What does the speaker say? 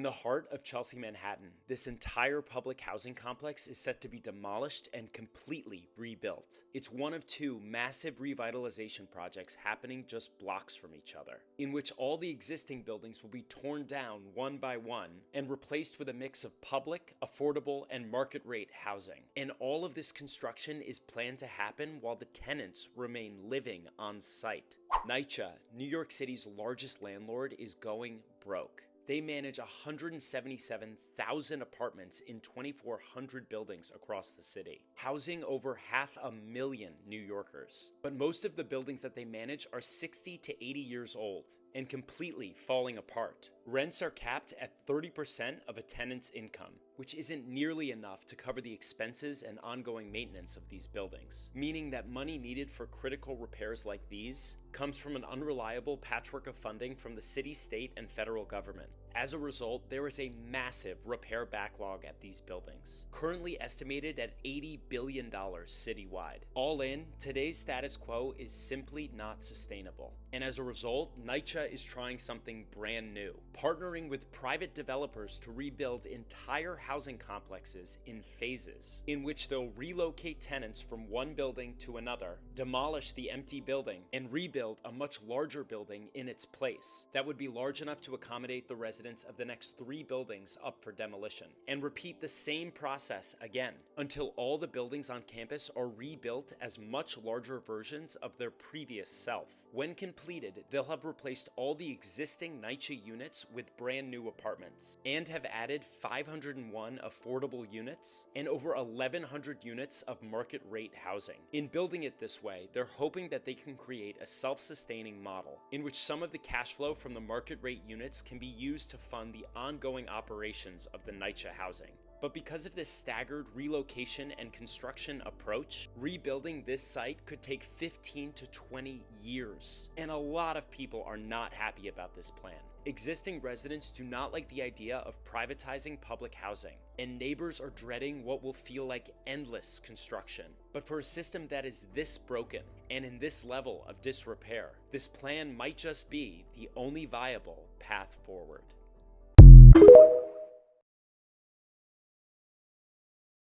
the heart of Chelsea, Manhattan, this entire public housing complex is set to be demolished and completely rebuilt. It's one of two massive revitalization projects happening just blocks from each other, in which all the existing buildings will be torn down one by one and replaced with a mix of public, affordable, and market rate housing. And all of this construction is planned to happen while the tenants remain living on site. Nycha, New York City's largest landlord, is going broke. They manage 177,000 apartments in 2,400 buildings across the city, housing over 500,000 New Yorkers. But most of the buildings that they manage are 60 to 80 years old and completely falling apart. Rents are capped at 30% of a tenant's income, which isn't nearly enough to cover the expenses and ongoing maintenance of these buildings, meaning that money needed for critical repairs like these comes from an unreliable patchwork of funding from the city, state, and federal government. As a result, there is a massive repair backlog at these buildings, currently estimated at $80 billion citywide. All in, today's status quo is simply not sustainable. And as a result, Nycha is trying something brand new, partnering with private developers to rebuild entire housing complexes in phases, in which they'll relocate tenants from one building to another, demolish the empty building, and rebuild a much larger building in its place that would be large enough to accommodate the residents of the next 3 buildings up for demolition, and repeat the same process again until all the buildings on campus are rebuilt as much larger versions of their previous self. When completed, they'll have replaced all the existing Nycha units with brand new apartments, and have added 501 affordable units and over 1,100 units of market rate housing. In building it this way, they're hoping that they can create a self-sustaining model in which some of the cash flow from the market rate units can be used to fund the ongoing operations of the Nycha housing. But because of this staggered relocation and construction approach, rebuilding this site could take 15 to 20 years. And a lot of people are not happy about this plan. Existing residents do not like the idea of privatizing public housing, and neighbors are dreading what will feel like endless construction. But for a system that is this broken and in this level of disrepair, this plan might just be the only viable path forward.